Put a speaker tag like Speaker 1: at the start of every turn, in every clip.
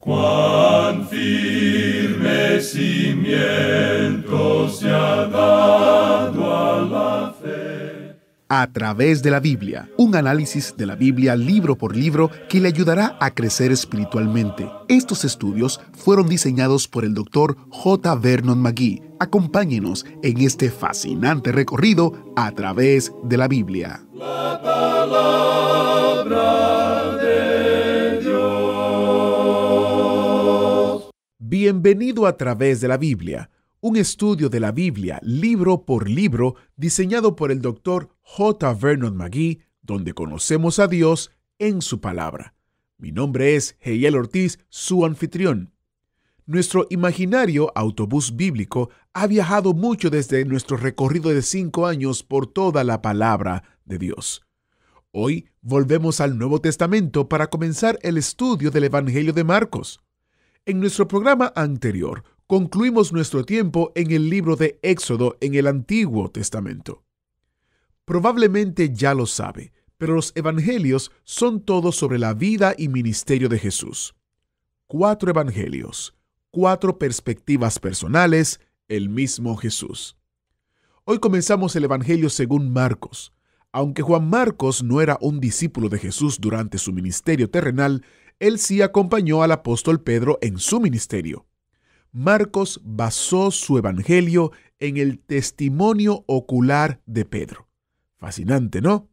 Speaker 1: Cuán firme cimiento se ha dado a la fe.
Speaker 2: A través de la Biblia, un análisis de la Biblia libro por libro que le ayudará a crecer espiritualmente. Estos estudios fueron diseñados por el Dr. J. Vernon McGee. Acompáñenos en este fascinante recorrido a través de la Biblia.
Speaker 1: La palabra de Dios.
Speaker 2: Bienvenido a través de la Biblia, un estudio de la Biblia libro por libro diseñado por el Dr. J. Vernon McGee, donde conocemos a Dios en su palabra. Mi nombre es Heiel Ortiz, su anfitrión. Nuestro imaginario autobús bíblico ha viajado mucho desde nuestro recorrido de 5 años por toda la palabra de Dios. Hoy volvemos al Nuevo Testamento para comenzar el estudio del Evangelio de Marcos. En nuestro programa anterior, concluimos nuestro tiempo en el libro de Éxodo en el Antiguo Testamento. Probablemente ya lo sabe, pero los evangelios son todos sobre la vida y ministerio de Jesús. 4 evangelios, 4 perspectivas personales, el mismo Jesús. Hoy comenzamos el evangelio según Marcos. Aunque Juan Marcos no era un discípulo de Jesús durante su ministerio terrenal, él sí acompañó al apóstol Pedro en su ministerio. Marcos basó su evangelio en el testimonio ocular de Pedro. Fascinante, ¿no?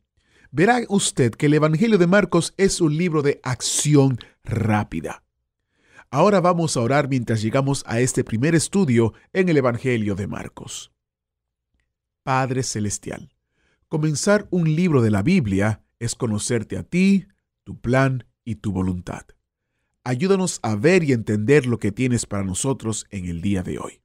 Speaker 2: Verá usted que el Evangelio de Marcos es un libro de acción rápida. Ahora vamos a orar mientras llegamos a este primer estudio en el Evangelio de Marcos. Padre Celestial, comenzar un libro de la Biblia es conocerte a ti, tu plan y tu voluntad. Ayúdanos a ver y entender lo que tienes para nosotros en el día de hoy.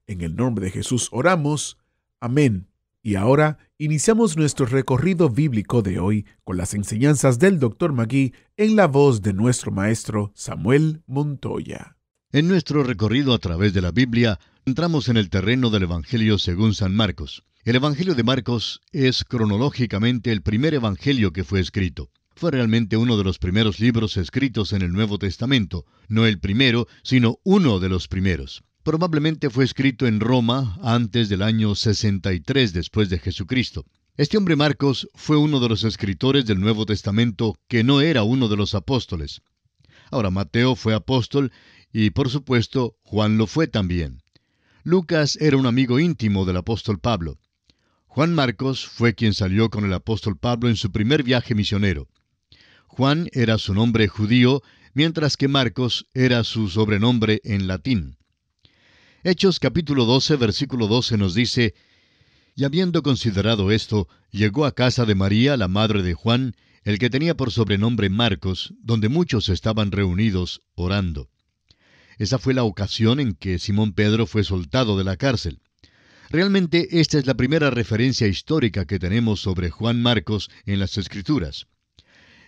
Speaker 2: En el nombre de Jesús oramos. Amén. Y ahora iniciamos nuestro recorrido bíblico de hoy con las enseñanzas del Dr. McGee en la voz de nuestro maestro Samuel Montoya.
Speaker 3: En nuestro recorrido a través de la Biblia, entramos en el terreno del Evangelio según San Marcos. El Evangelio de Marcos es cronológicamente el primer evangelio que fue escrito. Fue realmente uno de los primeros libros escritos en el Nuevo Testamento, no el primero, sino uno de los primeros. Probablemente fue escrito en Roma antes del año 63 después de Jesucristo. Este hombre Marcos fue uno de los escritores del Nuevo Testamento que no era uno de los apóstoles. Ahora, Mateo fue apóstol y, por supuesto, Juan lo fue también. Lucas era un amigo íntimo del apóstol Pablo. Juan Marcos fue quien salió con el apóstol Pablo en su primer viaje misionero. Juan era su nombre judío, mientras que Marcos era su sobrenombre en latín. Hechos capítulo 12, versículo 12 nos dice: Y habiendo considerado esto, llegó a casa de María, la madre de Juan, el que tenía por sobrenombre Marcos, donde muchos estaban reunidos orando. Esa fue la ocasión en que Simón Pedro fue soltado de la cárcel. Realmente esta es la primera referencia histórica que tenemos sobre Juan Marcos en las Escrituras.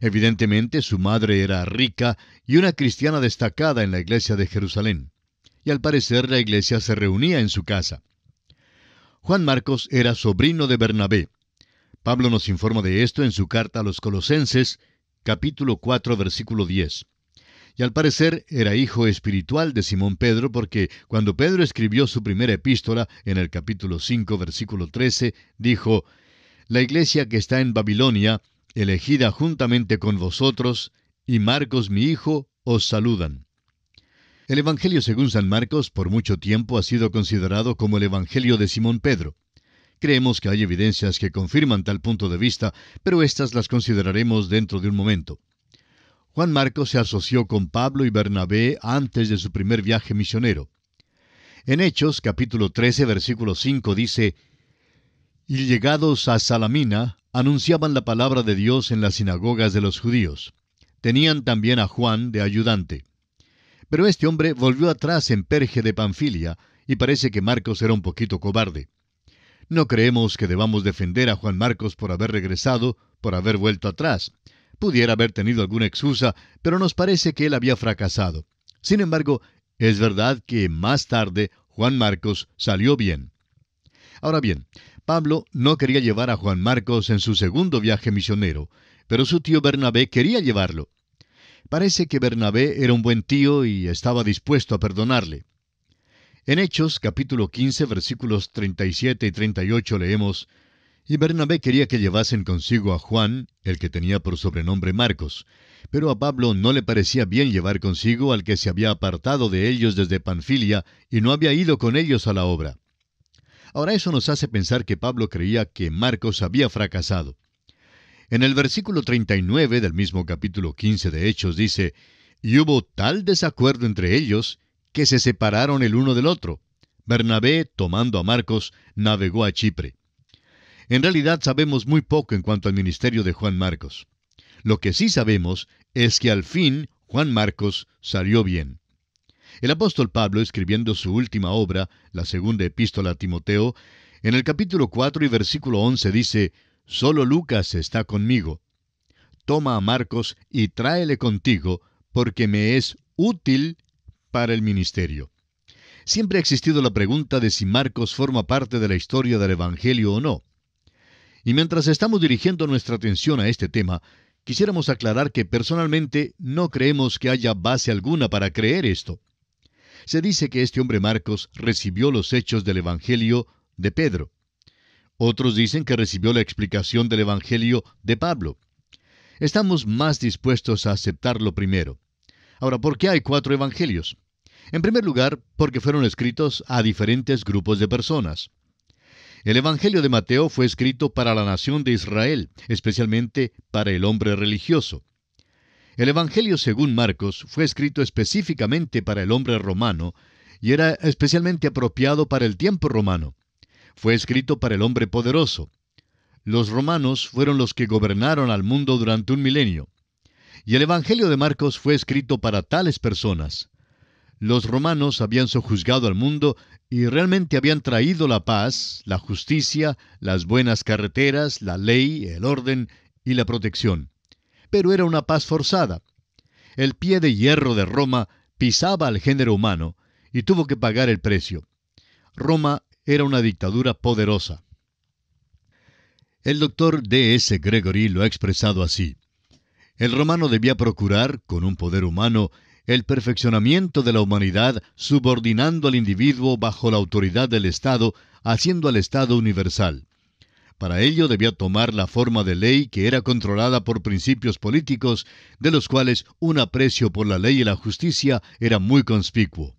Speaker 3: Evidentemente su madre era rica y una cristiana destacada en la iglesia de Jerusalén. Y al parecer la iglesia se reunía en su casa. Juan Marcos era sobrino de Bernabé. Pablo nos informa de esto en su carta a los Colosenses, capítulo 4, versículo 10. Y al parecer era hijo espiritual de Simón Pedro, porque cuando Pedro escribió su primera epístola, en el capítulo 5, versículo 13, dijo: La iglesia que está en Babilonia, elegida juntamente con vosotros, y Marcos mi hijo, os saludan. El Evangelio según San Marcos por mucho tiempo ha sido considerado como el Evangelio de Simón Pedro. Creemos que hay evidencias que confirman tal punto de vista, pero estas las consideraremos dentro de un momento. Juan Marcos se asoció con Pablo y Bernabé antes de su primer viaje misionero. En Hechos, capítulo 13, versículo 5 dice: Y llegados a Salamina, anunciaban la palabra de Dios en las sinagogas de los judíos. Tenían también a Juan de ayudante. Pero este hombre volvió atrás en Perge de Panfilia, y parece que Marcos era un poquito cobarde. No creemos que debamos defender a Juan Marcos por haber regresado, por haber vuelto atrás. Pudiera haber tenido alguna excusa, pero nos parece que él había fracasado. Sin embargo, es verdad que más tarde Juan Marcos salió bien. Ahora bien, Pablo no quería llevar a Juan Marcos en su segundo viaje misionero, pero su tío Bernabé quería llevarlo. Parece que Bernabé era un buen tío y estaba dispuesto a perdonarle. En Hechos, capítulo 15, versículos 37 y 38 leemos: Y Bernabé quería que llevasen consigo a Juan, el que tenía por sobrenombre Marcos, pero a Pablo no le parecía bien llevar consigo al que se había apartado de ellos desde Panfilia y no había ido con ellos a la obra. Ahora eso nos hace pensar que Pablo creía que Marcos había fracasado. En el versículo 39 del mismo capítulo 15 de Hechos dice: Y hubo tal desacuerdo entre ellos que se separaron el uno del otro. Bernabé, tomando a Marcos, navegó a Chipre. En realidad sabemos muy poco en cuanto al ministerio de Juan Marcos. Lo que sí sabemos es que al fin Juan Marcos salió bien. El apóstol Pablo, escribiendo su última obra, la segunda epístola a Timoteo, en el capítulo 4 y versículo 11 dice: Solo Lucas está conmigo. Toma a Marcos y tráele contigo, porque me es útil para el ministerio. Siempre ha existido la pregunta de si Marcos forma parte de la historia del Evangelio o no. Y mientras estamos dirigiendo nuestra atención a este tema, quisiéramos aclarar que personalmente no creemos que haya base alguna para creer esto. Se dice que este hombre Marcos recibió los hechos del Evangelio de Pedro. Otros dicen que recibió la explicación del Evangelio de Pablo. Estamos más dispuestos a aceptar lo primero. Ahora, ¿por qué hay 4 evangelios? En primer lugar, porque fueron escritos a diferentes grupos de personas. El Evangelio de Mateo fue escrito para la nación de Israel, especialmente para el hombre religioso. El Evangelio según Marcos fue escrito específicamente para el hombre romano y era especialmente apropiado para el tiempo romano. Fue escrito para el hombre poderoso. Los romanos fueron los que gobernaron al mundo durante un milenio. Y el Evangelio de Marcos fue escrito para tales personas. Los romanos habían sojuzgado al mundo y realmente habían traído la paz, la justicia, las buenas carreteras, la ley, el orden y la protección. Pero era una paz forzada. El pie de hierro de Roma pisaba al género humano y tuvo que pagar el precio. Roma era una dictadura poderosa. El doctor D.S. Gregory lo ha expresado así: El romano debía procurar, con un poder humano, el perfeccionamiento de la humanidad, subordinando al individuo bajo la autoridad del Estado, haciendo al Estado universal. Para ello debía tomar la forma de ley que era controlada por principios políticos, de los cuales un aprecio por la ley y la justicia era muy conspicuo.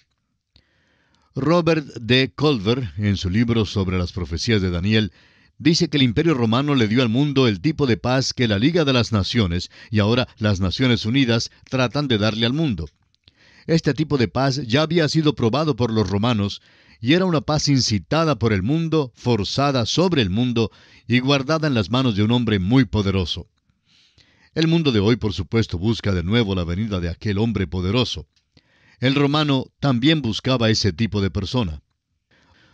Speaker 3: Robert D. Culver, en su libro sobre las profecías de Daniel, dice que el Imperio Romano le dio al mundo el tipo de paz que la Liga de las Naciones y ahora las Naciones Unidas tratan de darle al mundo. Este tipo de paz ya había sido probado por los romanos y era una paz incitada por el mundo, forzada sobre el mundo y guardada en las manos de un hombre muy poderoso. El mundo de hoy, por supuesto, busca de nuevo la venida de aquel hombre poderoso. El romano también buscaba ese tipo de persona.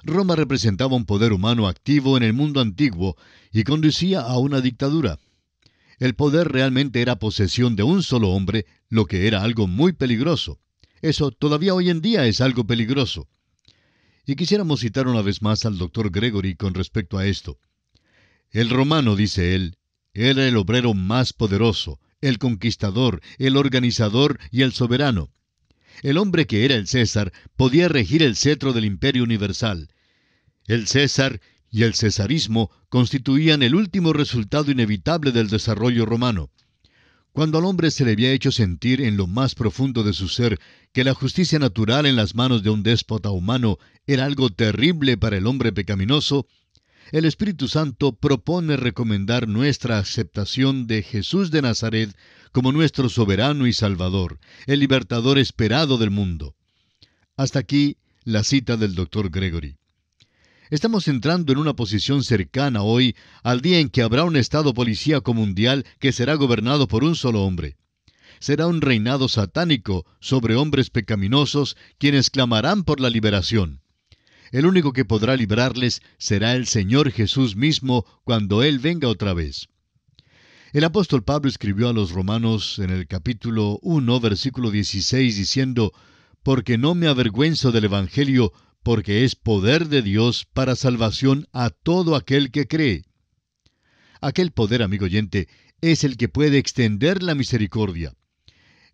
Speaker 3: Roma representaba un poder humano activo en el mundo antiguo y conducía a una dictadura. El poder realmente era posesión de un solo hombre, lo que era algo muy peligroso. Eso todavía hoy en día es algo peligroso. Y quisiéramos citar una vez más al doctor Gregory con respecto a esto. El romano, dice él, era el obrero más poderoso, el conquistador, el organizador y el soberano. El hombre que era el César podía regir el cetro del imperio universal. El César y el cesarismo constituían el último resultado inevitable del desarrollo romano. Cuando al hombre se le había hecho sentir en lo más profundo de su ser que la justicia natural en las manos de un déspota humano era algo terrible para el hombre pecaminoso, el Espíritu Santo propone recomendar nuestra aceptación de Jesús de Nazaret como nuestro soberano y Salvador, el libertador esperado del mundo. Hasta aquí la cita del doctor Gregory. Estamos entrando en una posición cercana hoy al día en que habrá un estado policíaco mundial que será gobernado por un solo hombre. Será un reinado satánico sobre hombres pecaminosos quienes clamarán por la liberación. El único que podrá librarles será el Señor Jesús mismo cuando Él venga otra vez. El apóstol Pablo escribió a los romanos en el capítulo 1, versículo 16, diciendo: «Porque no me avergüenzo del Evangelio, porque es poder de Dios para salvación a todo aquel que cree». Aquel poder, amigo oyente, es el que puede extender la misericordia.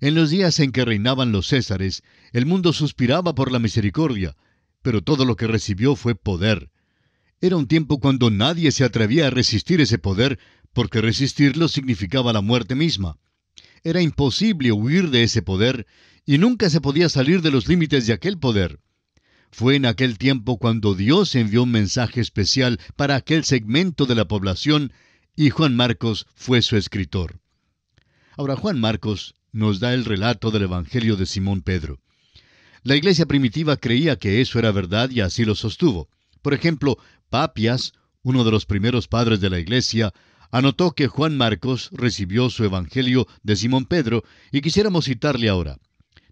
Speaker 3: En los días en que reinaban los Césares, el mundo suspiraba por la misericordia, pero todo lo que recibió fue poder. Era un tiempo cuando nadie se atrevía a resistir ese poder, porque resistirlo significaba la muerte misma. Era imposible huir de ese poder, y nunca se podía salir de los límites de aquel poder. Fue en aquel tiempo cuando Dios envió un mensaje especial para aquel segmento de la población, y Juan Marcos fue su escritor. Ahora, Juan Marcos nos da el relato del Evangelio de Simón Pedro. La iglesia primitiva creía que eso era verdad y así lo sostuvo. Por ejemplo, Papias, uno de los primeros padres de la iglesia, anotó que Juan Marcos recibió su Evangelio de Simón Pedro, y quisiéramos citarle ahora.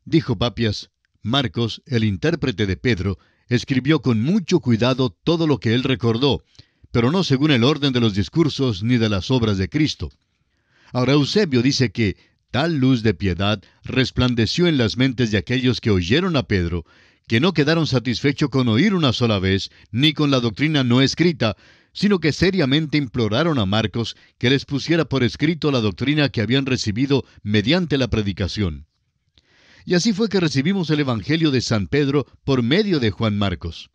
Speaker 3: Dijo Papias: Marcos, el intérprete de Pedro, escribió con mucho cuidado todo lo que él recordó, pero no según el orden de los discursos ni de las obras de Cristo. Ahora Eusebio dice que tal luz de piedad resplandeció en las mentes de aquellos que oyeron a Pedro, que no quedaron satisfechos con oír una sola vez, ni con la doctrina no escrita, sino que seriamente imploraron a Marcos que les pusiera por escrito la doctrina que habían recibido mediante la predicación. Y así fue que recibimos el Evangelio de San Pedro por medio de Juan Marcos.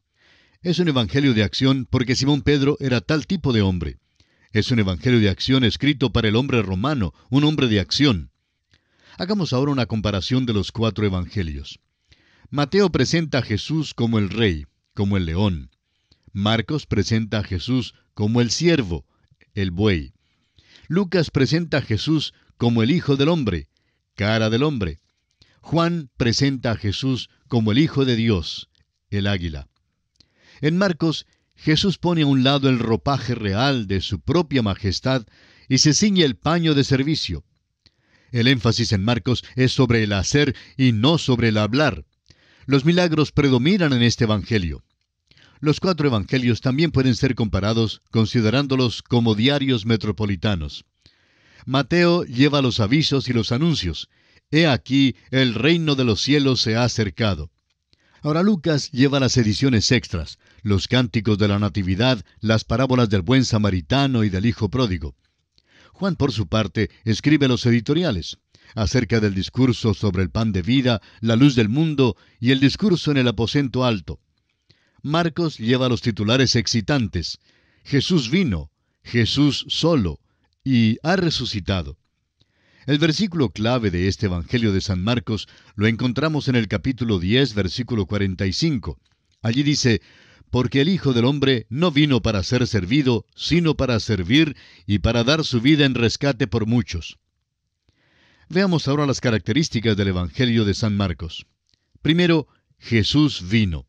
Speaker 3: Es un evangelio de acción porque Simón Pedro era tal tipo de hombre. Es un evangelio de acción escrito para el hombre romano, un hombre de acción. Hagamos ahora una comparación de los 4 evangelios. Mateo presenta a Jesús como el rey, como el león. Marcos presenta a Jesús como el siervo, el buey. Lucas presenta a Jesús como el Hijo del Hombre, cara del hombre. Juan presenta a Jesús como el Hijo de Dios, el águila. En Marcos, Jesús pone a un lado el ropaje real de su propia majestad y se ciñe el paño de servicio. El énfasis en Marcos es sobre el hacer y no sobre el hablar. Los milagros predominan en este evangelio. Los 4 evangelios también pueden ser comparados considerándolos como diarios metropolitanos. Mateo lleva los avisos y los anuncios. He aquí, el reino de los cielos se ha acercado. Ahora Lucas lleva las ediciones extras, los cánticos de la Natividad, las parábolas del buen samaritano y del hijo pródigo. Juan, por su parte, escribe los editoriales, acerca del discurso sobre el pan de vida, la luz del mundo y el discurso en el aposento alto. Marcos lleva los titulares excitantes: Jesús vino, Jesús solo, y ha resucitado. El versículo clave de este Evangelio de San Marcos lo encontramos en el capítulo 10, versículo 45. Allí dice: porque el Hijo del Hombre no vino para ser servido, sino para servir y para dar su vida en rescate por muchos. Veamos ahora las características del Evangelio de San Marcos. Primero, Jesús vino.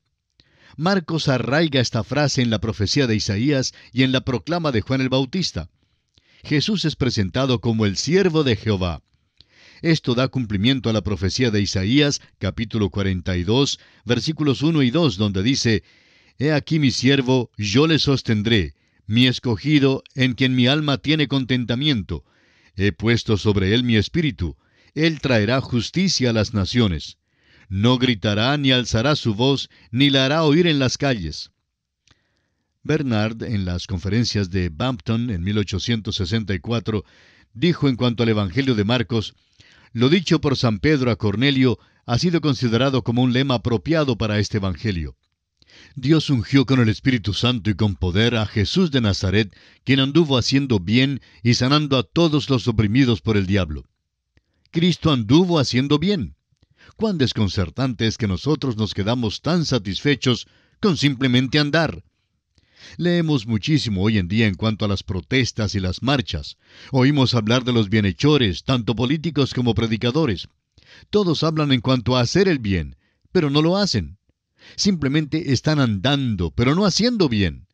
Speaker 3: Marcos arraiga esta frase en la profecía de Isaías y en la proclama de Juan el Bautista. Jesús es presentado como el siervo de Jehová. Esto da cumplimiento a la profecía de Isaías, capítulo 42, versículos 1 y 2, donde dice: He aquí mi siervo, yo le sostendré, mi escogido, en quien mi alma tiene contentamiento. He puesto sobre él mi espíritu, él traerá justicia a las naciones. No gritará ni alzará su voz, ni la hará oír en las calles. Bernard, en las conferencias de Bampton en 1864, dijo en cuanto al Evangelio de Marcos: lo dicho por San Pedro a Cornelio ha sido considerado como un lema apropiado para este Evangelio. Dios ungió con el Espíritu Santo y con poder a Jesús de Nazaret, quien anduvo haciendo bien y sanando a todos los oprimidos por el diablo. Cristo anduvo haciendo bien. Cuán desconcertante es que nosotros nos quedamos tan satisfechos con simplemente andar. Leemos muchísimo hoy en día en cuanto a las protestas y las marchas. Oímos hablar de los bienhechores, tanto políticos como predicadores. Todos hablan en cuanto a hacer el bien, pero no lo hacen. Simplemente están andando, pero no haciendo bien.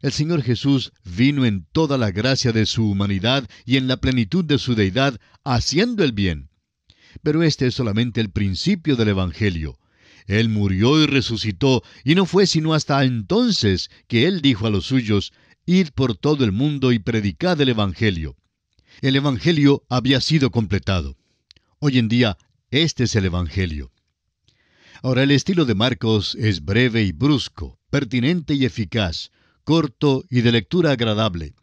Speaker 3: El Señor Jesús vino en toda la gracia de su humanidad y en la plenitud de su deidad, haciendo el bien. Pero este es solamente el principio del Evangelio. Él murió y resucitó, y no fue sino hasta entonces que Él dijo a los suyos: id por todo el mundo y predicad el Evangelio. El Evangelio había sido completado. Hoy en día, este es el Evangelio. Ahora, el estilo de Marcos es breve y brusco, pertinente y eficaz, corto y de lectura agradable.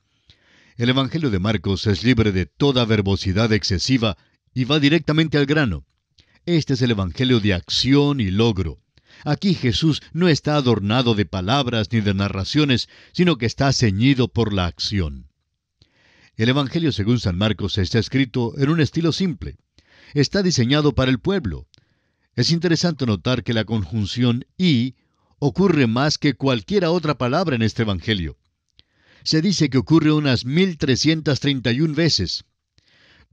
Speaker 3: El Evangelio de Marcos es libre de toda verbosidad excesiva y va directamente al grano. Este es el Evangelio de acción y logro. Aquí Jesús no está adornado de palabras ni de narraciones, sino que está ceñido por la acción. El Evangelio según San Marcos está escrito en un estilo simple. Está diseñado para el pueblo. Es interesante notar que la conjunción y ocurre más que cualquier otra palabra en este Evangelio. Se dice que ocurre unas 1331 veces.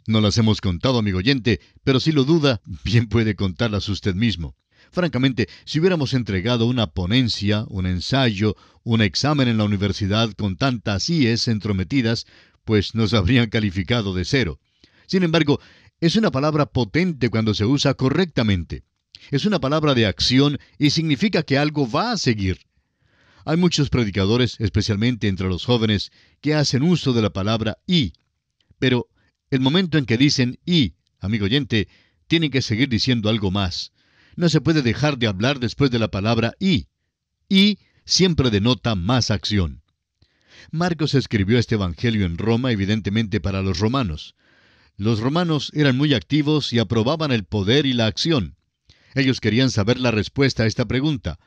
Speaker 3: No las hemos contado, amigo oyente, pero si lo duda, bien puede contarlas usted mismo. Francamente, si hubiéramos entregado una ponencia, un ensayo, un examen en la universidad con tantas íes entrometidas, pues nos habrían calificado de 0. Sin embargo, es una palabra potente cuando se usa correctamente. Es una palabra de acción y significa que algo va a seguir. Hay muchos predicadores, especialmente entre los jóvenes, que hacen uso de la palabra y. Pero el momento en que dicen y, amigo oyente, tienen que seguir diciendo algo más. No se puede dejar de hablar después de la palabra y. Y siempre denota más acción. Marcos escribió este evangelio en Roma, evidentemente para los romanos. Los romanos eran muy activos y aprobaban el poder y la acción. Ellos querían saber la respuesta a esta pregunta.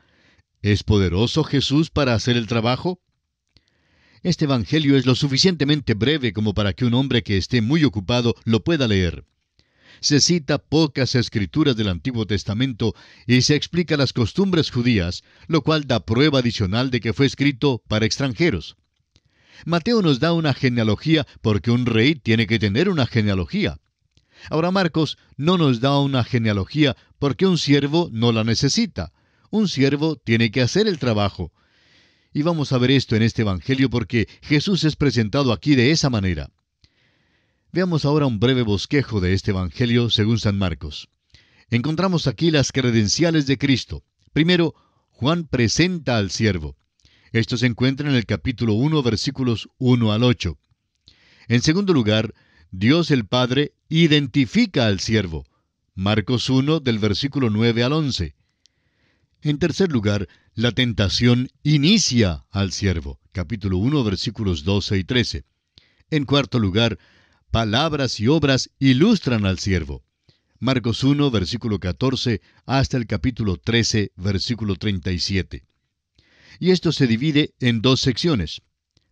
Speaker 3: ¿Es poderoso Jesús para hacer el trabajo? Este evangelio es lo suficientemente breve como para que un hombre que esté muy ocupado lo pueda leer. Se cita pocas escrituras del Antiguo Testamento y se explica las costumbres judías, lo cual da prueba adicional de que fue escrito para extranjeros. Mateo nos da una genealogía porque un rey tiene que tener una genealogía. Ahora Marcos no nos da una genealogía porque un siervo no la necesita. Un siervo tiene que hacer el trabajo. Y vamos a ver esto en este evangelio porque Jesús es presentado aquí de esa manera. Veamos ahora un breve bosquejo de este evangelio según San Marcos. Encontramos aquí las credenciales de Cristo. Primero, Juan presenta al siervo. Esto se encuentra en el capítulo 1, versículos 1 al 8. En segundo lugar, Dios el Padre identifica al siervo. Marcos 1, del versículo 9 al 11. En tercer lugar, la tentación inicia al siervo. Capítulo 1, versículos 12 y 13. En cuarto lugar, palabras y obras ilustran al siervo. Marcos 1, versículo 14, hasta el capítulo 13, versículo 37. Y esto se divide en dos secciones.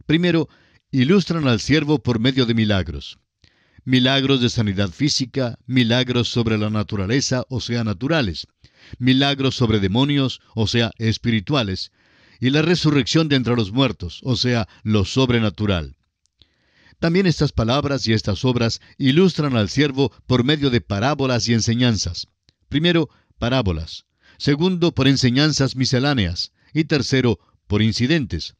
Speaker 3: Primero, ilustran al siervo por medio de milagros. Milagros de sanidad física, milagros sobre la naturaleza, o sea, naturales. Milagros sobre demonios, o sea, espirituales. Y la resurrección de entre los muertos, o sea, lo sobrenatural. También estas palabras y estas obras ilustran al siervo por medio de parábolas y enseñanzas. Primero, parábolas. Segundo, por enseñanzas misceláneas. Y tercero, por incidentes.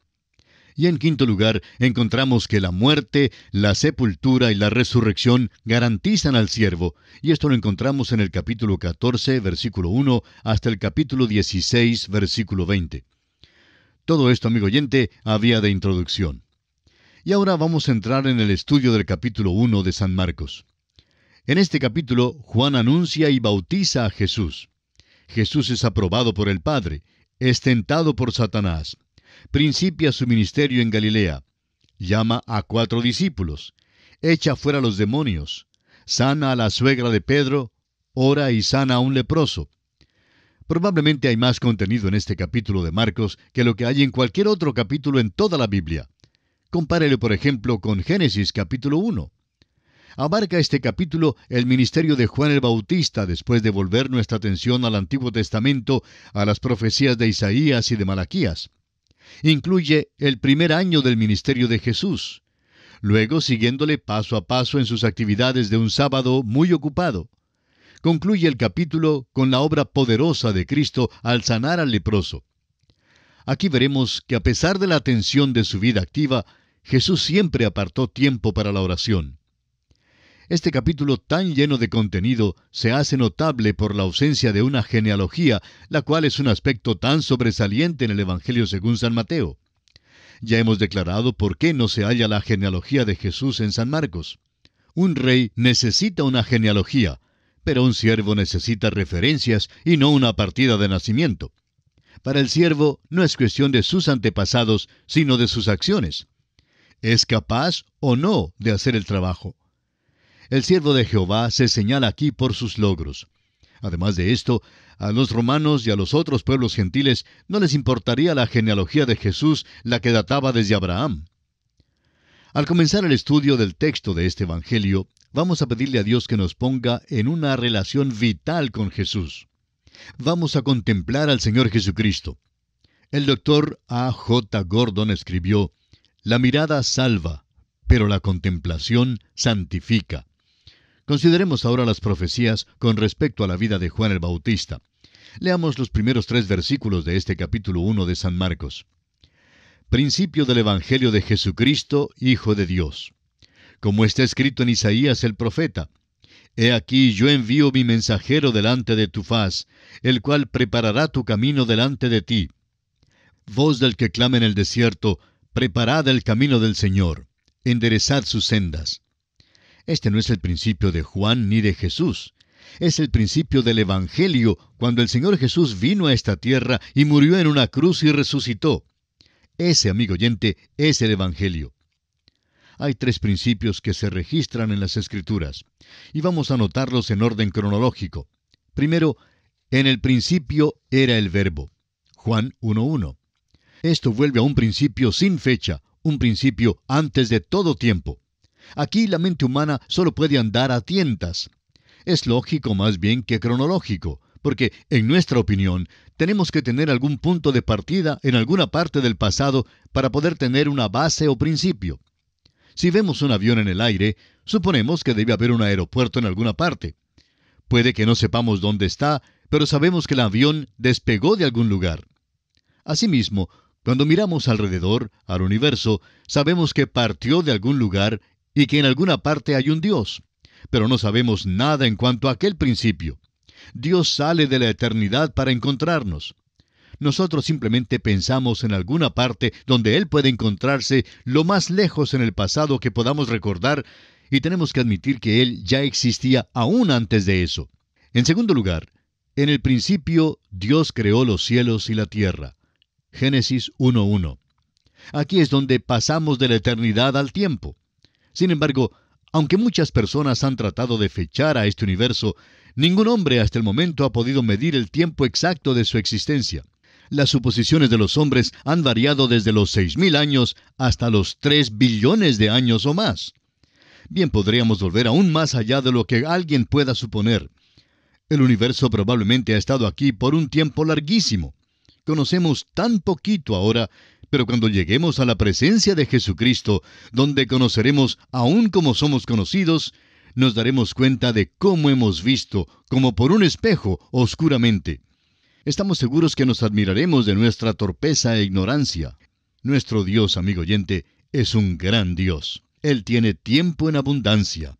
Speaker 3: Y en quinto lugar, encontramos que la muerte, la sepultura y la resurrección garantizan al siervo, y esto lo encontramos en el capítulo 14, versículo 1, hasta el capítulo 16, versículo 20. Todo esto, amigo oyente, había de introducción. Y ahora vamos a entrar en el estudio del capítulo 1 de San Marcos. En este capítulo, Juan anuncia y bautiza a Jesús. Jesús es aprobado por el Padre, es tentado por Satanás. Principia su ministerio en Galilea. Llama a 4 discípulos. Echa fuera los demonios. Sana a la suegra de Pedro. Ora y sana a un leproso. Probablemente hay más contenido en este capítulo de Marcos que lo que hay en cualquier otro capítulo en toda la Biblia. Compárele, por ejemplo, con Génesis capítulo 1. Abarca este capítulo el ministerio de Juan el Bautista después de volver nuestra atención al Antiguo Testamento, a las profecías de Isaías y de Malaquías. Incluye el primer año del ministerio de Jesús, luego siguiéndole paso a paso en sus actividades de un sábado muy ocupado. Concluye el capítulo con la obra poderosa de Cristo al sanar al leproso. Aquí veremos que a pesar de la atención de su vida activa, Jesús siempre apartó tiempo para la oración. Este capítulo tan lleno de contenido se hace notable por la ausencia de una genealogía, la cual es un aspecto tan sobresaliente en el Evangelio según San Mateo. Ya hemos declarado por qué no se halla la genealogía de Jesús en San Marcos. Un rey necesita una genealogía, pero un siervo necesita referencias y no una partida de nacimiento. Para el siervo no es cuestión de sus antepasados, sino de sus acciones. ¿Es capaz o no de hacer el trabajo? El siervo de Jehová se señala aquí por sus logros. Además de esto, a los romanos y a los otros pueblos gentiles no les importaría la genealogía de Jesús, la que databa desde Abraham. Al comenzar el estudio del texto de este Evangelio, vamos a pedirle a Dios que nos ponga en una relación vital con Jesús. Vamos a contemplar al Señor Jesucristo. El doctor A. J. Gordon escribió: «La mirada salva, pero la contemplación santifica». Consideremos ahora las profecías con respecto a la vida de Juan el Bautista. Leamos los primeros 3 versículos de este capítulo 1 de San Marcos. Principio del Evangelio de Jesucristo, Hijo de Dios. Como está escrito en Isaías el profeta: «He aquí yo envío mi mensajero delante de tu faz, el cual preparará tu camino delante de ti. Voz del que clama en el desierto, preparad el camino del Señor, enderezad sus sendas». Este no es el principio de Juan ni de Jesús. Es el principio del Evangelio, cuando el Señor Jesús vino a esta tierra y murió en una cruz y resucitó. Ese, amigo oyente, es el Evangelio. Hay 3 principios que se registran en las Escrituras, y vamos a anotarlos en orden cronológico. Primero, en el principio era el Verbo. Juan 1:1. Esto vuelve a un principio sin fecha, un principio antes de todo tiempo. Aquí la mente humana solo puede andar a tientas. Es lógico más bien que cronológico, porque, en nuestra opinión, tenemos que tener algún punto de partida en alguna parte del pasado para poder tener una base o principio. Si vemos un avión en el aire, suponemos que debe haber un aeropuerto en alguna parte. Puede que no sepamos dónde está, pero sabemos que el avión despegó de algún lugar. Asimismo, cuando miramos alrededor, al universo, sabemos que partió de algún lugar y que en alguna parte hay un Dios. Pero no sabemos nada en cuanto a aquel principio. Dios sale de la eternidad para encontrarnos. Nosotros simplemente pensamos en alguna parte donde Él puede encontrarse lo más lejos en el pasado que podamos recordar, y tenemos que admitir que Él ya existía aún antes de eso. En segundo lugar, en el principio Dios creó los cielos y la tierra. Génesis 1:1. Aquí es donde pasamos de la eternidad al tiempo. Sin embargo, aunque muchas personas han tratado de fechar a este universo, ningún hombre hasta el momento ha podido medir el tiempo exacto de su existencia. Las suposiciones de los hombres han variado desde los 6.000 años hasta los 3 billones de años o más. Bien, podríamos volver aún más allá de lo que alguien pueda suponer. El universo probablemente ha estado aquí por un tiempo larguísimo. Conocemos tan poquito ahora, pero cuando lleguemos a la presencia de Jesucristo, donde conoceremos aún como somos conocidos, nos daremos cuenta de cómo hemos visto, como por un espejo, oscuramente. Estamos seguros que nos admiraremos de nuestra torpeza e ignorancia. Nuestro Dios, amigo oyente, es un gran Dios. Él tiene tiempo en abundancia.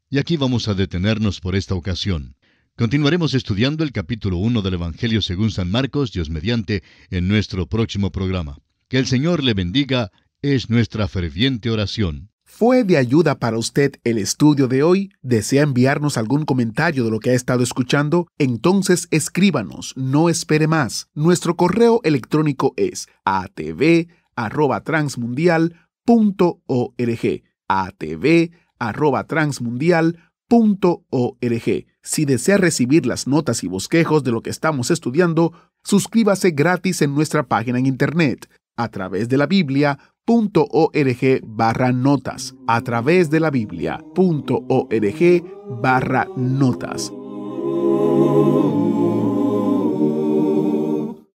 Speaker 3: Y aquí vamos a detenernos por esta ocasión. Continuaremos estudiando el capítulo 1 del Evangelio según San Marcos, Dios mediante, en nuestro próximo programa. Que el Señor le bendiga, es nuestra ferviente oración.
Speaker 2: ¿Fue de ayuda para usted el estudio de hoy? ¿Desea enviarnos algún comentario de lo que ha estado escuchando? Entonces escríbanos, no espere más. Nuestro correo electrónico es atv@transmundial.org. atv@transmundial.org. Si desea recibir las notas y bosquejos de lo que estamos estudiando, suscríbase gratis en nuestra página en internet, a través de la Biblia.org/notas. a través de la Biblia.org/notas.